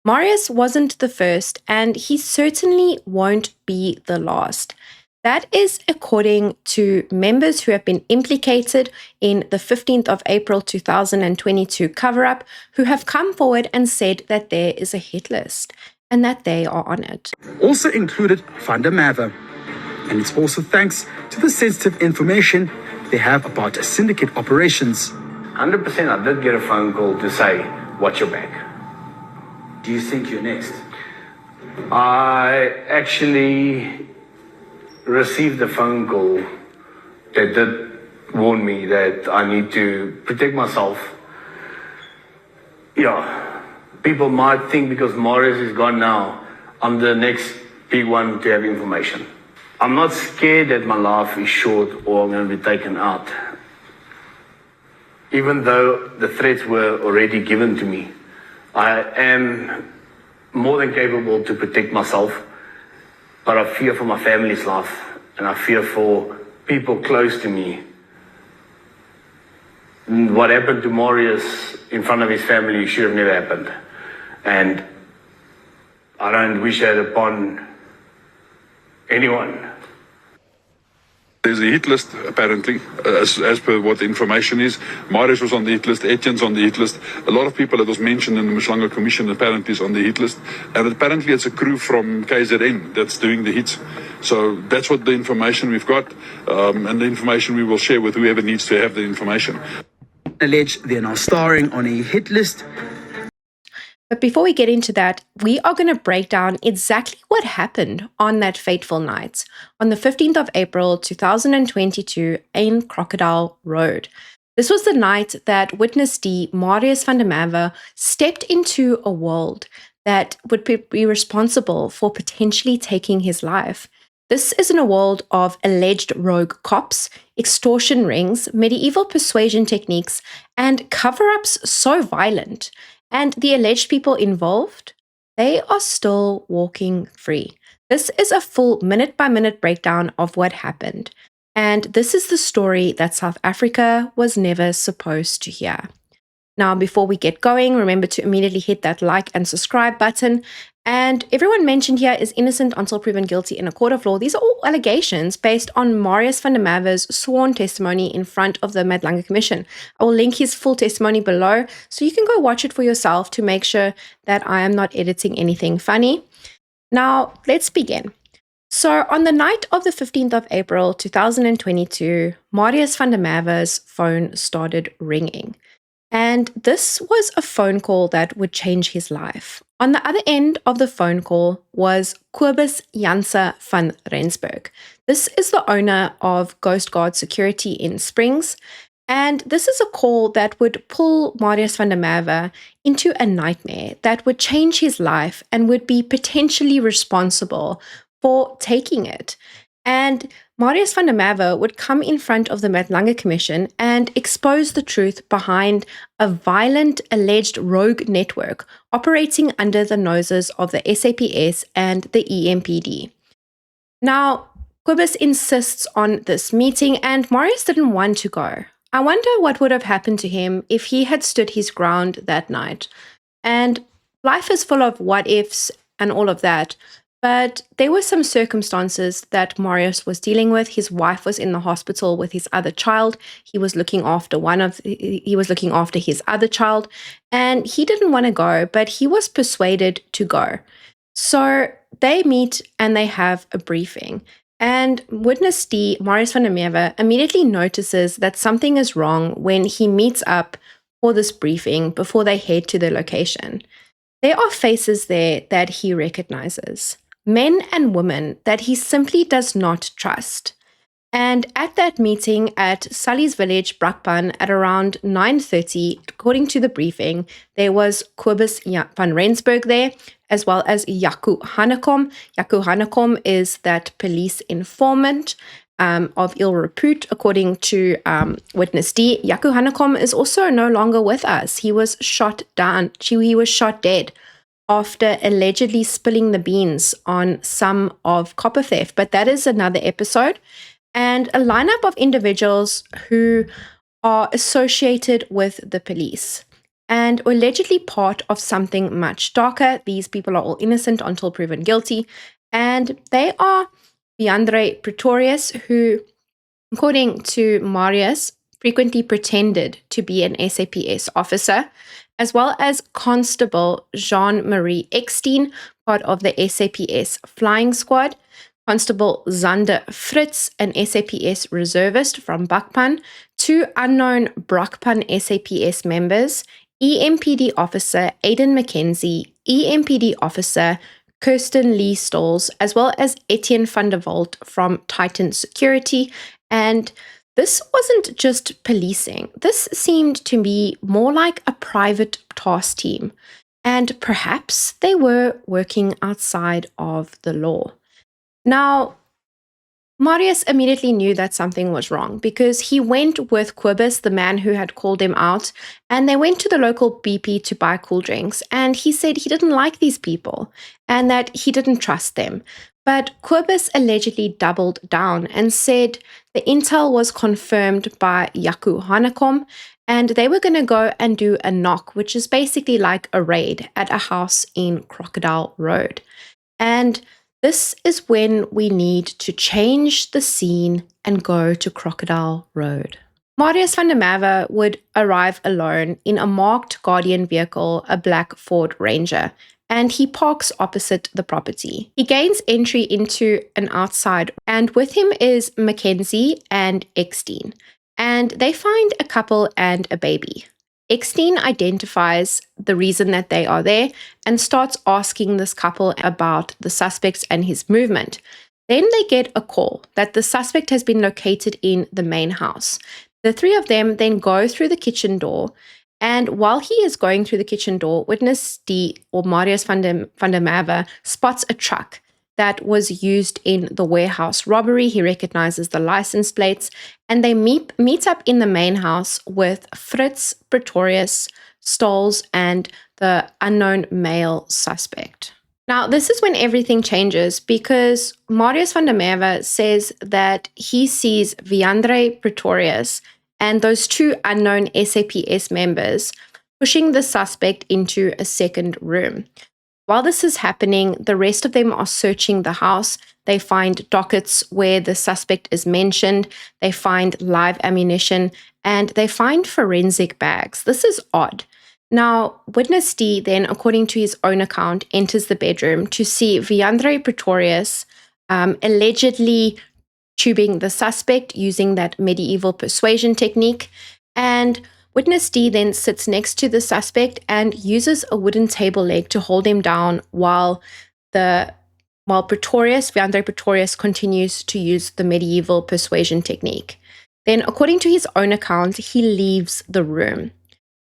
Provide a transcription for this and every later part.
Marius wasn't the first, and he certainly won't be the last. That is according to members who have been implicated in the 15th of April 2022 cover-up, who have come forward and said that there is a hit list and that they are on it. Also included Merwe. And it's also thanks to the sensitive information they have about syndicate operations. 100% I did get a phone call to say, watch your back. Do you think you're next? I actually received a phone call that did warn me that I need to protect myself. Yeah, people might think because Marius is gone now, I'm the next big one to have information. I'm not scared that my life is short or I'm going to be taken out. Even though the threats were already given to me, I am more than capable to protect myself, but I fear for my family's life and I fear for people close to me. What happened to Marius in front of his family should have never happened. And I don't wish that upon anyone. There's a hit list, apparently, as per what the information is. Marius was on the hit list, Etienne's on the hit list. A lot of people that was mentioned in the Mkhwanazi Commission apparently is on the hit list. And apparently it's a crew from KZN that's doing the hits. So that's what the information we've got, and the information we will share with whoever needs to have the information. Alleged they're now starring on a hit list. But before we get into that, we are going to break down exactly what happened on that fateful night, on the 15th of April 2022 in Crocodile Road. This was the night that Witness D, Marius van der Merwe, stepped into a world that would be responsible for potentially taking his life. This is in a world of alleged rogue cops, extortion rings, medieval persuasion techniques, and cover-ups so violent. And the alleged people involved, they are still walking free. This is a full minute-by-minute breakdown of what happened. And this is the story that South Africa was never supposed to hear. Now, before we get going, remember to immediately hit that like and subscribe button. And everyone mentioned here is innocent until proven guilty in a court of law. These are all allegations based on Marius van der Merwe's sworn testimony in front of the Mkhwanazi Commission. I will link his full testimony below, so you can go watch it for yourself to make sure that I am not editing anything funny. Now, let's begin. So, on the night of the 15th of April 2022, Marius van der Merwe's phone started ringing. And this was a phone call that would change his life. On the other end of the phone call was Cobus Janse van Rensburg. This is the owner of Ghost Guard Security in Springs. And this is a call that would pull Marius van der Merwe into a nightmare that would change his life and would be potentially responsible for taking it. And Marius van der Merwe would come in front of the Mkhwanazi Commission and expose the truth behind a violent alleged rogue network operating under the noses of the SAPS and the EMPD. Now, Cobus insists on this meeting and Marius didn't want to go. I wonder what would have happened to him if he had stood his ground that night. And life is full of what ifs and all of that. But there were some circumstances that Marius was dealing with. His wife was in the hospital with his other child. He was looking after his other child, and he didn't want to go, but he was persuaded to go. So they meet and they have a briefing. And Witness D, Marius van der Merwe, immediately notices that something is wrong when he meets up for this briefing before they head to the location. There are faces there that he recognizes. Men and women that he simply does not trust. And at that meeting at Sully's Village, Brakpan, at around 9:30, according to the briefing, there was Cobus van Rensburg there, as well as Jaco Hanekom. Jaco Hanekom is that police informant of ill repute, according to Witness D. Jaco Hanekom is also no longer with us. He was shot down. He was shot dead after allegedly spilling the beans on some of copper theft. But that is another episode. And a lineup of individuals who are associated with the police. and were allegedly part of something much darker. These people are all innocent until proven guilty, and they are Viandre Pretorius, who, according to Marius, frequently pretended to be an SAPS officer, as well as Constable Jean-Marie Etienne, part of the SAPS flying squad, Constable Zander Fritz, an SAPS reservist from Bakpan, two unknown Brakpan SAPS members, EMPD officer Aidan McKenzie, EMPD officer Kirsten Lee Stolz, as well as Etienne van der Walt from Titan Security. And this wasn't just policing. This seemed to be more like a private task team. And perhaps they were working outside of the law. Now, Marius immediately knew that something was wrong because he went with Quibus, the man who had called him out, and they went to the local BP to buy cool drinks. And he said he didn't like these people and that he didn't trust them. But Quibus allegedly doubled down and said the intel was confirmed by Yaku Hanekom, and they were going to go and do a knock, which is basically like a raid at a house in Crocodile Road. And this is when we need to change the scene and go to Crocodile Road. Marius van der Merwe would arrive alone in a marked Guardian vehicle, a black Ford Ranger, and he parks opposite the property. He gains entry into an outside, and with him is Mackenzie and Etienne, and they find a couple and a baby. Etienne identifies the reason that they are there and starts asking this couple about the suspects and his movement. Then they get a call that the suspect has been located in the main house. The three of them then go through the kitchen door, and while he is going through the kitchen door, witness D, or Marius van der Merwe, spots a truck that was used in the warehouse robbery. He recognizes the license plates, and they meet up in the main house with Fritz, Pretorius, Stolz, and the unknown male suspect. Now, this is when everything changes because Marius van der Merwe says that he sees Viandre Pretorius and those two unknown SAPS members pushing the suspect into a second room. While this is happening, the rest of them are searching the house. They find dockets where the suspect is mentioned. They find live ammunition, and they find forensic bags. This is odd. Now, witness D then, according to his own account, enters the bedroom to see Viandre Pretorius allegedly tubing the suspect using that medieval persuasion technique. And witness D then sits next to the suspect and uses a wooden table leg to hold him down while Viandre Pretorius continues to use the medieval persuasion technique. Then, according to his own account, he leaves the room.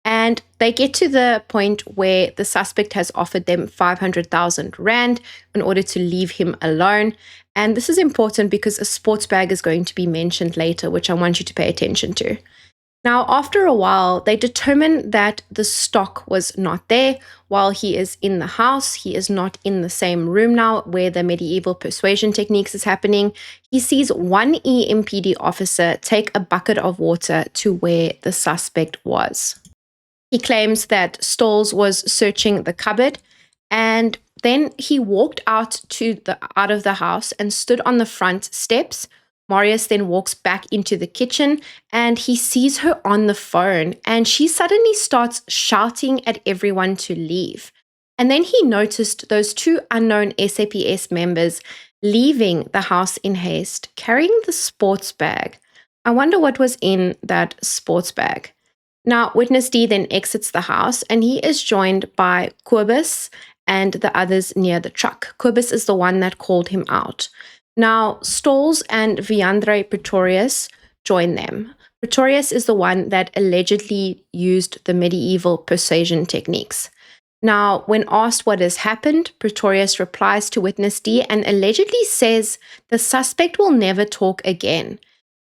And they get to the point where the suspect has offered them 500,000 Rand in order to leave him alone. And this is important because a sports bag is going to be mentioned later, which I want you to pay attention to. Now, after a while, they determine that the stock was not there while he is in the house. He is not in the same room now where the medieval persuasion techniques is happening. He sees one EMPD officer take a bucket of water to where the suspect was. He claims that Stolz was searching the cupboard, and then he walked out of the house and stood on the front steps. Marius then walks back into the kitchen, and he sees her on the phone, and she suddenly starts shouting at everyone to leave. And then he noticed those two unknown SAPS members leaving the house in haste, carrying the sports bag. I wonder what was in that sports bag. Now, witness D then exits the house, and he is joined by Quibus and the others near the truck. Quibus is the one that called him out. Now, Stolz and Viandre Pretorius join them. Pretorius is the one that allegedly used the medieval persuasion techniques. Now, when asked what has happened, Pretorius replies to witness D and allegedly says the suspect will never talk again.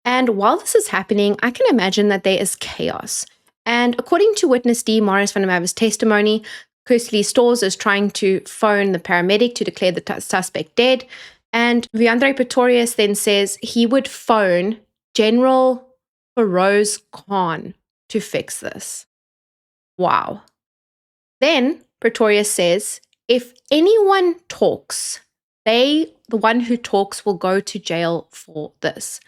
And while this is happening, I can imagine that there is chaos. And according to witness D, Marius van der Merwe's testimony, Kirsten Lee Stolz is trying to phone the paramedic to declare the suspect dead. And Viandre Pretorius then says he would phone General Feroz Khan to fix this. Wow. Then Pretorius says, if anyone talks, the one who talks, will go to jail for this.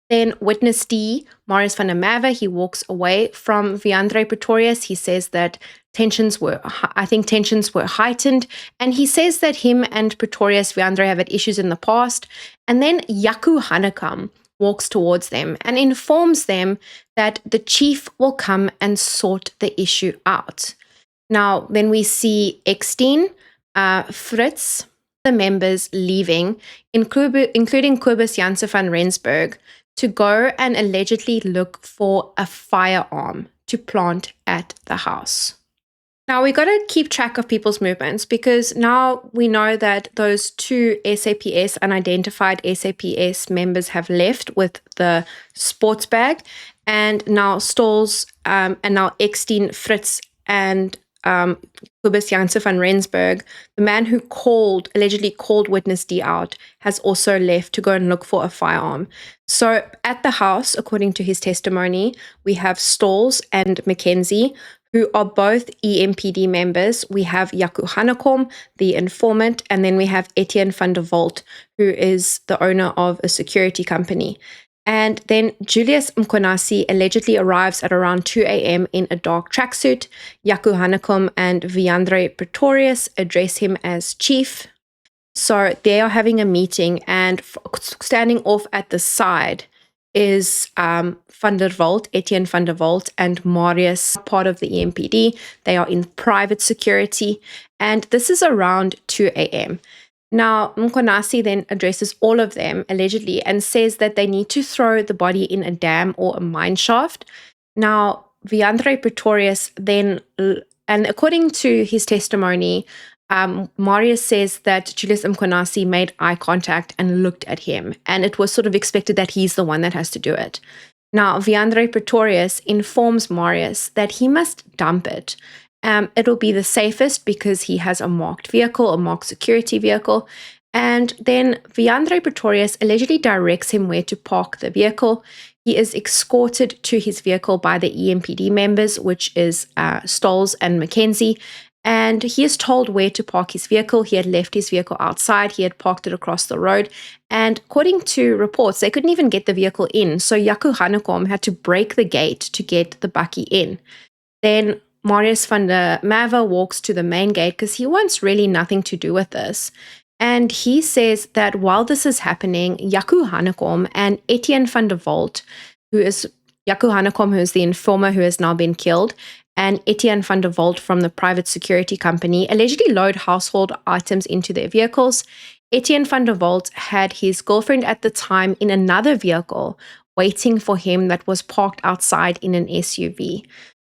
Then witness D, Marius van der Merwe, he walks away from Viandre Pretorius. He says that tensions were heightened. And he says that him and Pretorius Viandre have had issues in the past. And then Yaku Hanekam walks towards them and informs them that the chief will come and sort the issue out. Now, then we see Extortion, Fritz, the members leaving, including Kobus Janse van Rensburg, to go and allegedly look for a firearm to plant at the house. Now, we got to keep track of people's movements because now we know that those two SAPS, unidentified SAPS members have left with the sports bag, and now Stolz, and now Extortion, Fritz, and Kobus Janse van Rensburg, the man who allegedly called witness D out, has also left to go and look for a firearm. So at the house, according to his testimony, we have Stolz and Mkhwanazi, who are both EMPD members. We have Yaku Hanekam, the informant, and then we have Etienne van der Walt, who is the owner of a security company. And then Julius Mkhwanazi allegedly arrives at around 2 a.m. in a dark tracksuit. Yaku Hanekam and Viandre Pretorius address him as chief. So they are having a meeting, and standing off at the side is Etienne van der Walt, and Marius, part of the EMPD. They are in private security, and this is around 2 a.m. Now, Mkhwanazi then addresses all of them, allegedly, and says that they need to throw the body in a dam or a mine shaft. Now, Viandre Pretorius then, and according to his testimony, Marius says that Julius Mkhwanazi made eye contact and looked at him, and it was sort of expected that he's the one that has to do it. Now, Viandre Pretorius informs Marius that he must dump it. It'll be the safest because he has a marked vehicle, a marked security vehicle. And then Viandre Pretorius allegedly directs him where to park the vehicle. He is escorted to his vehicle by the EMPD members, which is Stolz and Mkhwanazi. And he is told where to park his vehicle. He had left his vehicle outside. He had parked it across the road. And according to reports, they couldn't even get the vehicle in. So Yaku Hanekam had to break the gate to get the bakkie in. Then Marius van der Merwe walks to the main gate because he wants really nothing to do with this. And he says that while this is happening, Yaku Hanekam and Etienne van der Walt, who is the informer who has now been killed, and Etienne van der Walt from the private security company, allegedly load household items into their vehicles. Etienne van der Walt had his girlfriend at the time in another vehicle waiting for him that was parked outside in an SUV.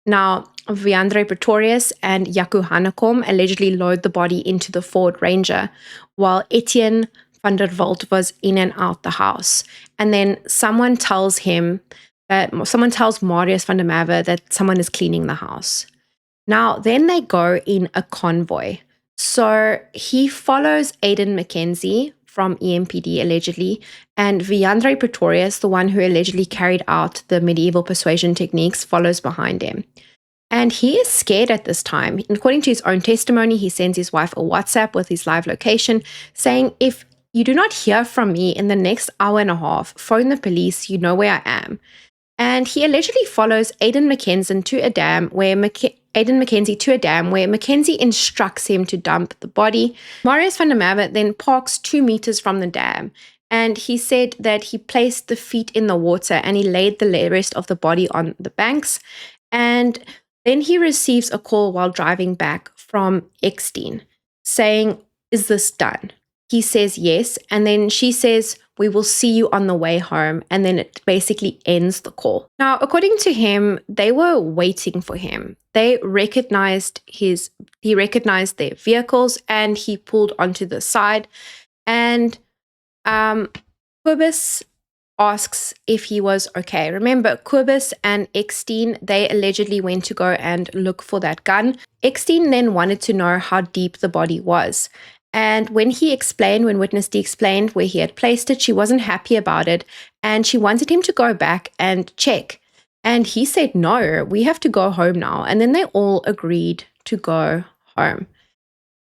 Now, Viandre Pretorius and Yaku Hanekam allegedly load the body into the Ford Ranger, while Etienne van der Walt was in and out the house. And then someone tells Marius van der Merwe that someone is cleaning the house. Now, then they go in a convoy. So he follows Aidan Mkhwanazi from EMPD, allegedly, and Viandre Pretorius, the one who allegedly carried out the medieval persuasion techniques, follows behind him. And he is scared at this time. According to his own testimony, he sends his wife a WhatsApp with his live location saying, if you do not hear from me in the next hour and a half, phone the police, you know where I am. And he allegedly follows Aidan Mkhwanazi to a dam where Mkhwanazi instructs him to dump the body. Marius van der Merwe then parks 2 meters from the dam, and he said that he placed the feet in the water and he laid the rest of the body on the banks. And then he receives a call while driving back from Extortion saying, is this done? He says yes, and then she says, we will see you on the way home, and then it basically ends the call. Now, according to him, they were waiting for him. He recognized their vehicles, and he pulled onto the side, and Kobus asks if he was okay. Remember, Kobus and Extortion, they allegedly went to go and look for that gun. Extortion then wanted to know how deep the body was. And when witness D explained where he had placed it, she wasn't happy about it, and she wanted him to go back and check. And he said, no, we have to go home now. And then they all agreed to go home.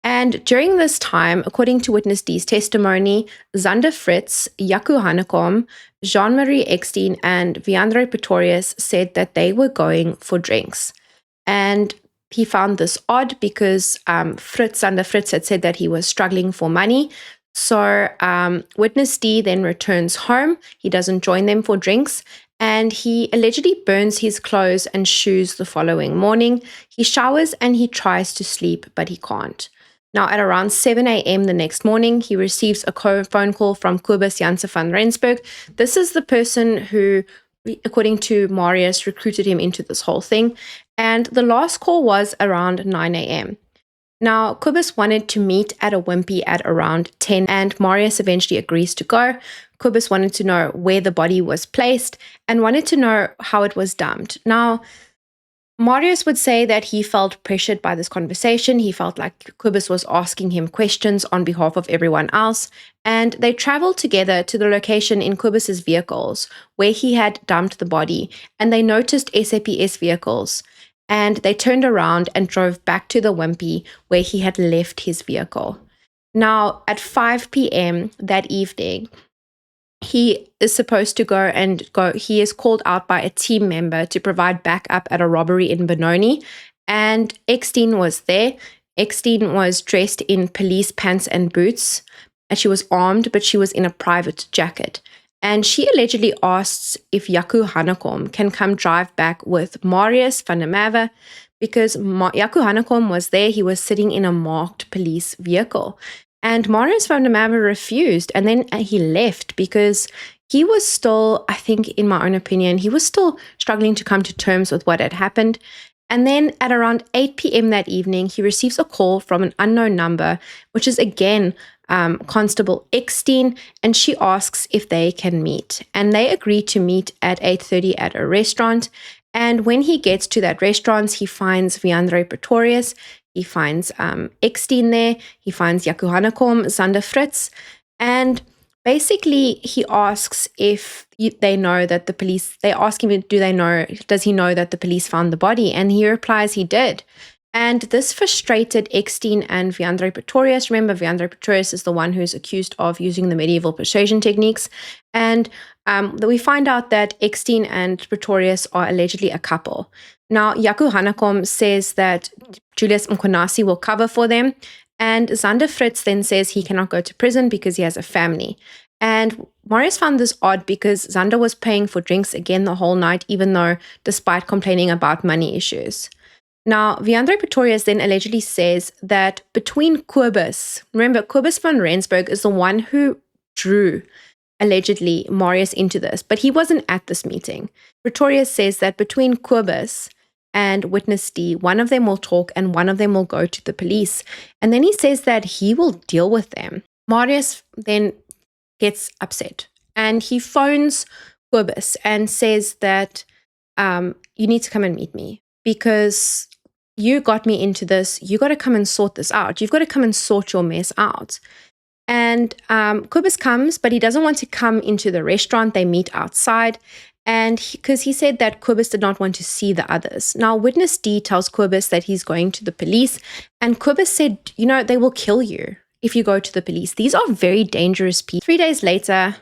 And during this time, according to Witness D's testimony, Zander Fritz, Jaco Hanekom, Jean-Marie Eckstein, and Viandre Pretorius said that they were going for drinks. And he found this odd because Zander Fritz had said that he was struggling for money. So Witness D then returns home. He doesn't join them for drinks. And he allegedly burns his clothes and shoes the following morning. He showers and he tries to sleep, but he can't. Now, at around 7 a.m. the next morning, he receives a phone call from Kobus Janse van Rensburg. This is the person who, according to Marius, recruited him into this whole thing. And the last call was around 9 a.m. Now, Kobus wanted to meet at a Wimpy at around 10, and Marius eventually agrees to go. Kobus wanted to know where the body was placed and wanted to know how it was dumped. Now, Marius would say that he felt pressured by this conversation. He felt like Kobus was asking him questions on behalf of everyone else. And they traveled together to the location in Kobus's vehicles where he had dumped the body. And they noticed SAPS vehicles. And they turned around and drove back to the Wimpy where he had left his vehicle. Now, at 5 p.m. that evening, he is supposed to go. He is called out by a team member to provide backup at a robbery in Benoni. And Eckstein was there. Eckstein was dressed in police pants and boots. And she was armed, but she was in a private jacket. And she allegedly asks if Jaco Hanekom can come drive back with Marius van der Merwe because Jaco Hanekom was there. He was sitting in a marked police vehicle. And Marius van der Merwe refused, and then he left because he was still, I think, in my own opinion, he was still struggling to come to terms with what had happened. And then at around 8 p.m. that evening, he receives a call from an unknown number, which is again Constable Eckstein, and she asks if they can meet. And they agree to meet at 8:30 at a restaurant. And when he gets to that restaurant, he finds Viandre Pretorius. He finds Eckstein there. He finds Jaco Hanekom, Zander Fritz. And basically, he asks if they know that the police, they ask him, does he know that the police found the body? And he replies he did. And this frustrated Eckstein and Viandre Pretorius. Remember, Viandre Pretorius is the one who's accused of using the medieval persuasion techniques. And we find out that Eckstein and Pretorius are allegedly a couple. Now, Jaco Hanekom says that Julius Mkhwanazi will cover for them. And Zander Fritz then says he cannot go to prison because he has a family. And Marius found this odd because Zander was paying for drinks again the whole night, even though despite complaining about money issues. Now, Viandre Pretorius then allegedly says that between Kobus, remember, Kobus van Rensburg is the one who drew, allegedly, Marius into this, but he wasn't at this meeting. Pretorius says that between Kobus and Witness D, one of them will talk and one of them will go to the police. And then he says that he will deal with them. Marius then gets upset and he phones Kobus and says that you need to come and meet me because you got me into this. You got to come and sort this out. You've got to come and sort your mess out. And Kobus comes, but he doesn't want to come into the restaurant. They meet outside. And because he said that Kobus did not want to see the others. Now, Witness D tells Kobus that he's going to the police. And Kobus said, they will kill you if you go to the police. These are very dangerous people. 3 days later,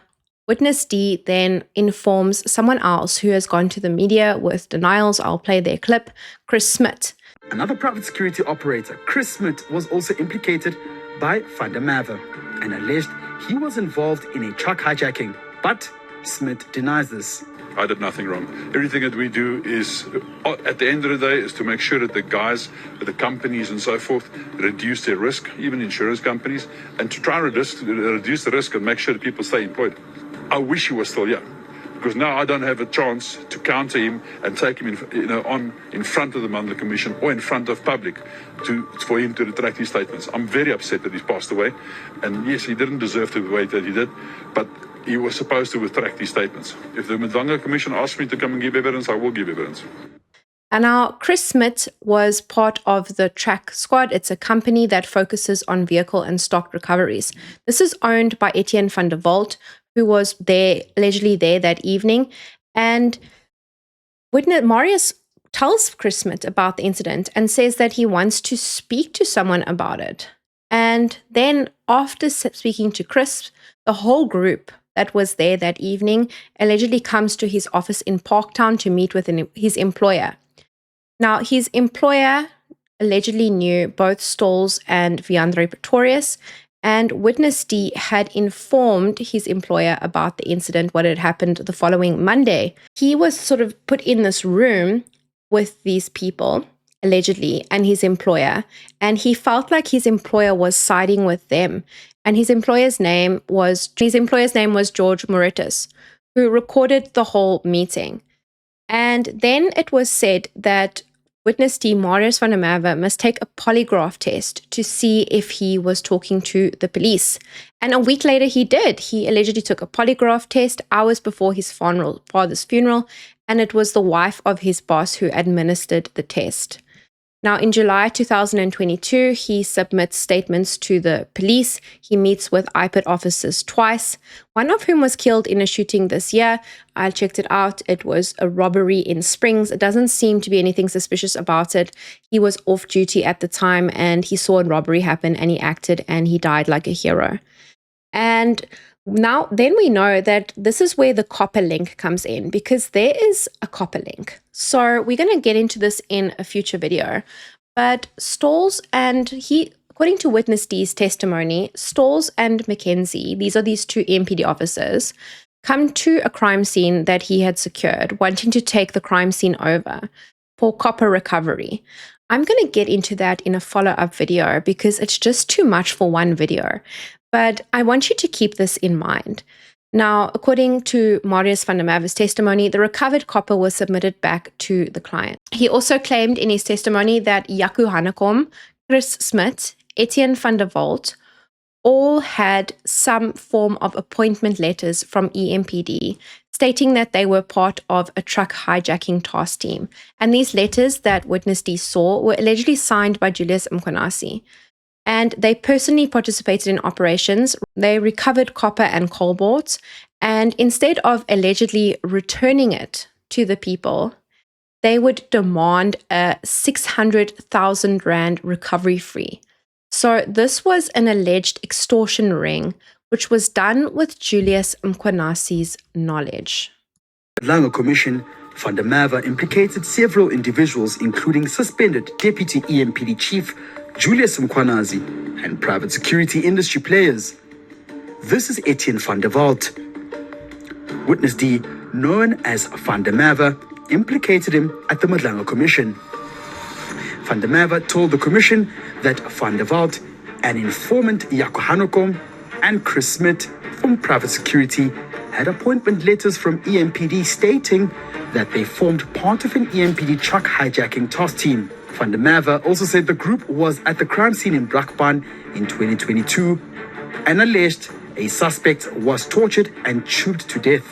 Witness D then informs someone else who has gone to the media with denials. I'll play their clip. Chris Smit. Another private security operator, Chris Smit, was also implicated by Van der Merwe and alleged he was involved in a truck hijacking. But Smit denies this. I did nothing wrong. Everything that we do is, at the end of the day, is to make sure that the guys, the companies and so forth, reduce their risk, even insurance companies, and to try and reduce the risk and make sure that people stay employed. I wish he was still here, because now I don't have a chance to counter him and take him in front of the Mandela Commission or in front of public for him to retract his statements. I'm very upset that he's passed away, and yes, he didn't deserve the way that he did, but he was supposed to retract his statements. If the Mandela Commission asks me to come and give evidence, I will give evidence. And now Chris Smit was part of the Track Squad. It's a company that focuses on vehicle and stock recoveries. This is owned by Etienne van der Walt, who was allegedly there that evening. And Witness Marius tells Chris Smit about the incident and says that he wants to speak to someone about it. And then after speaking to Chris, the whole group that was there that evening allegedly comes to his office in Parktown to meet with his employer. Now, his employer allegedly knew both Stolz and Viandre Pretorius, and Witness D had informed his employer about the incident, what had happened the following Monday. He was sort of put in this room with these people, allegedly, and his employer, and he felt like his employer was siding with them. And his employer's name was George Mauritius, who recorded the whole meeting. And then it was said that Witness D, Marius van der Merwe, must take a polygraph test to see if he was talking to the police. And a week later he did. He allegedly took a polygraph test hours before his father's funeral, and it was the wife of his boss who administered the test. Now, in July 2022, he submits statements to the police. He meets with IPID officers twice, one of whom was killed in a shooting this year. I checked it out. It was a robbery in Springs. It doesn't seem to be anything suspicious about it. He was off duty at the time, and he saw a robbery happen, and he acted, and he died like a hero. And now, then we know that this is where the copper link comes in, because there is a copper link. So we're going to get into this in a future video. But Stolz and according to Witness D's testimony, Stolz and Mkhwanazi, these are these two EMPD officers, come to a crime scene that he had secured, wanting to take the crime scene over for copper recovery. I'm going to get into that in a follow-up video because it's just too much for one video. But I want you to keep this in mind. Now, according to Marius van der Merwe's testimony, the recovered copper was submitted back to the client. He also claimed in his testimony that Jaco Hanekom, Chris Smit, Etienne van der Walt all had some form of appointment letters from EMPD stating that they were part of a truck hijacking task team. And these letters that Witness D saw were allegedly signed by Julius Mkhwanazi. And they personally participated in operations. They recovered copper and cobalt, and instead of allegedly returning it to the people, they would demand a 600,000 Rand recovery fee. So this was an alleged extortion ring, which was done with Julius Mkhwanazi's knowledge. The Langer Commission, van der Merwe implicated several individuals, including suspended Deputy EMPD Chief Julius Mkhwanazi and private security industry players. This is Etienne van der Walt. Witness D, known as van der Merwe, implicated him at the Langer Commission. Van der Merwe told the commission that van der Walt, an informant Jaco Hanekom, and Chris Smit from private security had appointment letters from EMPD stating that they formed part of an EMPD truck hijacking task team. Van der Merwe also said the group was at the crime scene in Brakpan in 2022 and alleged a suspect was tortured and chewed to death.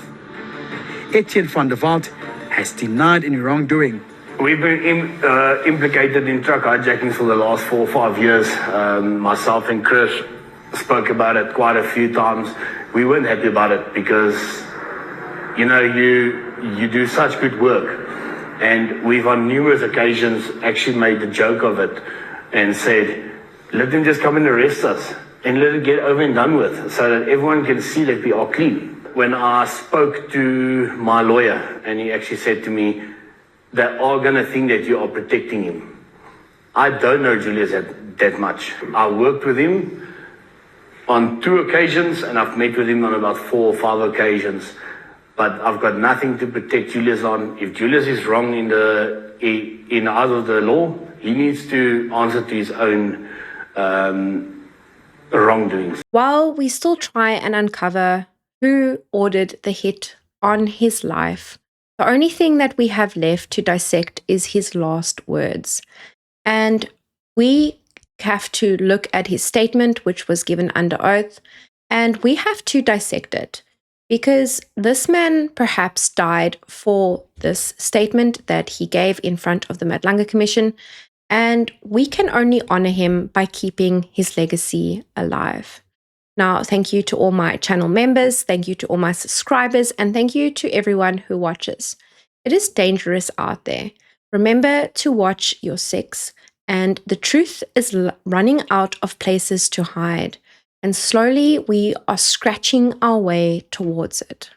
Etienne van der Walt has denied any wrongdoing. We've been implicated in truck hijacking for the last 4 or 5 years. Myself and Chris spoke about it quite a few times. We weren't happy about it because, you know, you do such good work. And we've on numerous occasions actually made the joke of it and said, let them just come and arrest us and let it get over and done with so that everyone can see that we are clean. When I spoke to my lawyer and he actually said to me, they are going to think that you are protecting him. I don't know Julius that much. I worked with him on 2 occasions and I've met with him on about 4 or 5 occasions. But I've got nothing to protect Julius on. If Julius is wrong in the eyes of the law, he needs to answer to his own wrongdoings. While we still try and uncover who ordered the hit on his life, the only thing that we have left to dissect is his last words. And we have to look at his statement, which was given under oath, and we have to dissect it. Because this man perhaps died for this statement that he gave in front of the Langer Commission, and we can only honor him by keeping his legacy alive. Now, thank you to all my channel members, thank you to all my subscribers, and thank you to everyone who watches. It is dangerous out there. Remember to watch your six, and the truth is running out of places to hide, and slowly we are scratching our way towards it.